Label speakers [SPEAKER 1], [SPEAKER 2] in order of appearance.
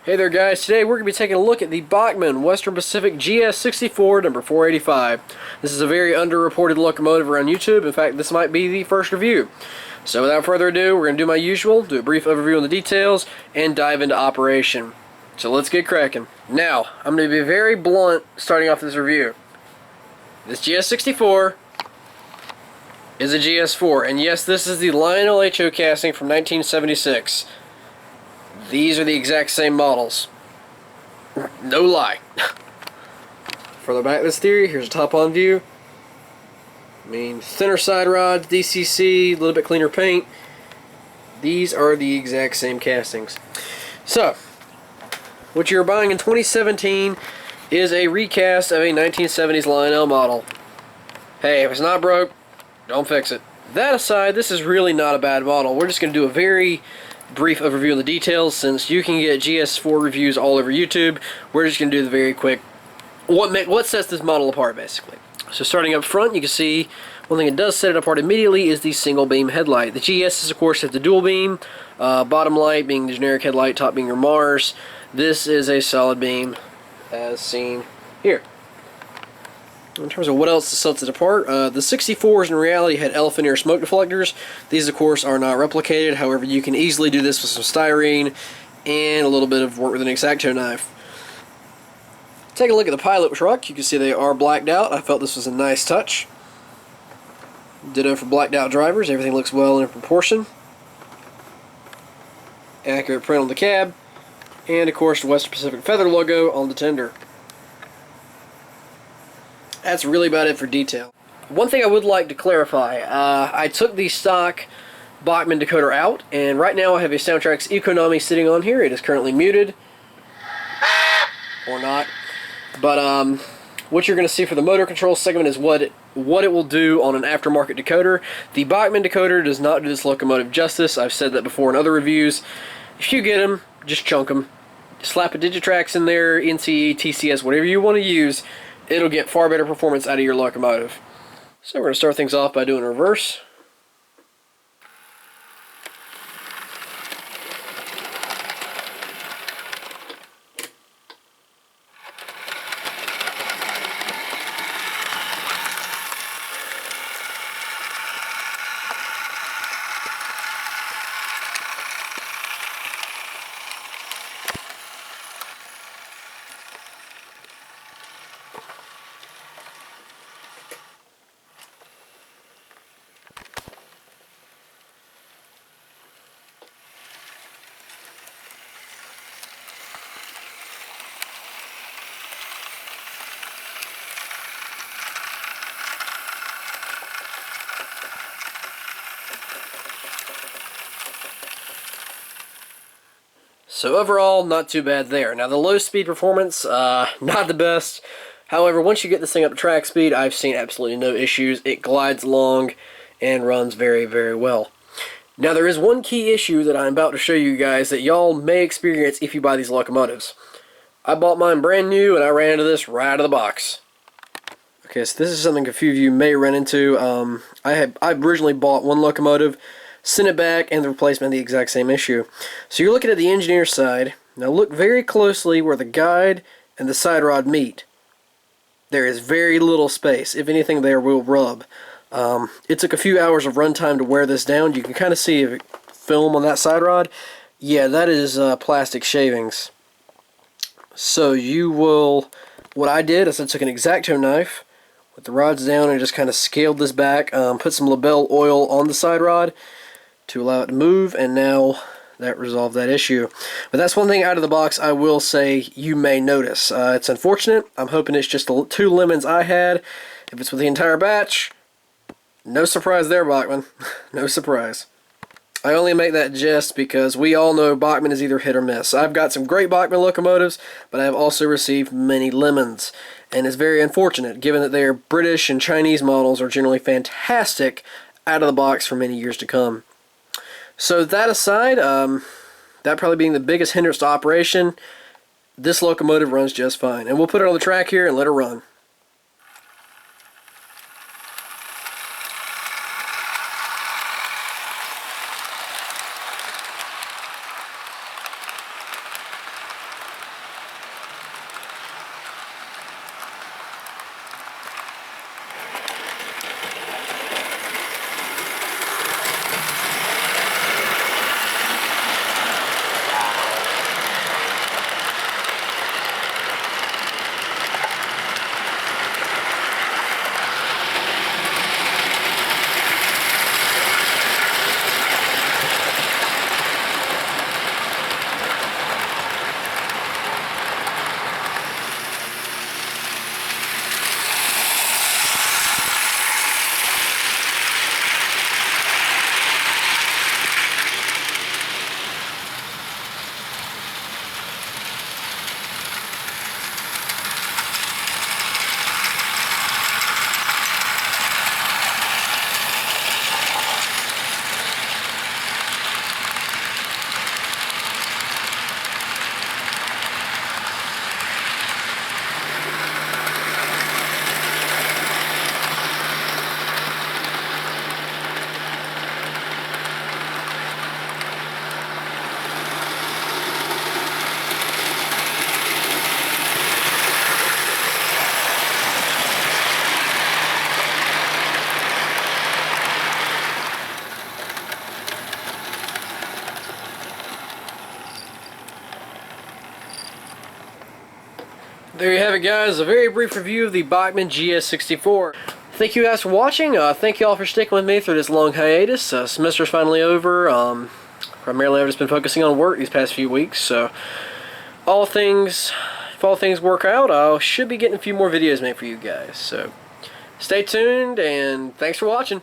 [SPEAKER 1] Hey there guys, today we're going to be taking a look at the Bachmann Western Pacific GS64 number 485. This is a very underreported locomotive around YouTube. In fact, this might be the first review. So without further ado, we're going to do my usual, do a brief overview on the details, and dive into operation. So let's get cracking. Now, I'm going to be very blunt starting off this review. This GS64 is a GS4, and yes, this is the Lionel HO casting from 1976. These are the exact same models. No lie. Further back this theory, here's a top-on view. I mean, thinner side rods, DCC, a little bit cleaner paint. These are the exact same castings. So, what you're buying in 2017 is a recast of a 1970s Lionel model. Hey, if it's not broke, don't fix it. That aside, this is really not a bad model. We're just going to do a very brief overview of the details. Since you can get GS4 reviews all over YouTube, we're just going to do the very quick what sets this model apart, basically. So starting up front, you can see one thing that does set it apart immediately is the single beam headlight. The GS's, of course, have the dual beam, bottom light being the generic headlight, top being your Mars. This is a solid beam, as seen here. In terms of what else sets it apart, the 64s in reality had elephant ear smoke deflectors. These, of course, are not replicated. However, you can easily do this with some styrene and a little bit of work with an X-Acto knife. Take a look at the pilot truck. You can see they are blacked out. I felt this was a nice touch. Ditto for blacked out drivers. Everything looks well in proportion. Accurate print on the cab. And, of course, the Western Pacific Feather logo on the tender. That's really about it for detail. One thing I would like to clarify, I took the stock Bachmann decoder out, and right now I have a Soundtrax Economy sitting on here. It is currently muted, or not. But what you're going to see for the motor control segment is what it will do on an aftermarket decoder. The Bachmann decoder does not do this locomotive justice. I've said that before in other reviews. If you get them, just chunk them. Slap a Digitrax in there, NCE, TCS, whatever you want to use. It'll get far better performance out of your locomotive. So we're going to start things off by doing reverse. So overall, not too bad there. Now the low speed performance, not the best. However, once you get this thing up to track speed, I've seen absolutely no issues. It glides along and runs very, very well. Now there is one key issue that I'm about to show you guys that y'all may experience if you buy these locomotives. I bought mine brand new and I ran into this right out of the box. Okay, so this is something a few of you may run into. I originally bought one locomotive, sent it back, and the replacement had the exact same issue. So you're looking at the engineer side. Now look very closely where the guide and the side rod meet. There is very little space. If anything, there will rub. It took a few hours of runtime to wear this down. You can kind of see if film on that side rod. Yeah, that is plastic shavings. So you will, what I did is I took an X-Acto knife with the rods down and just kind of scaled this back, put some Labelle oil on the side rod to allow it to move, and now that resolved that issue. But that's one thing out of the box I will say you may notice. It's unfortunate. I'm hoping it's just the 2 lemons I had. If it's with the entire batch, no surprise there, Bachmann. No surprise. I only make that jest because we all know Bachmann is either hit or miss. I've got some great Bachmann locomotives, but I have also received many lemons. And it's very unfortunate, given that they are British and Chinese models are generally fantastic out of the box for many years to come. So that aside, that probably being the biggest hindrance to operation, this locomotive runs just fine. And we'll put it on the track here and let her run. There you have it, guys. A very brief review of the Bachmann GS64. Thank you guys for watching. Thank you all for sticking with me through this long hiatus. Semester's finally over. Primarily I've just been focusing on work these past few weeks, so if all things work out, I should be getting a few more videos made for you guys. So stay tuned, and thanks for watching.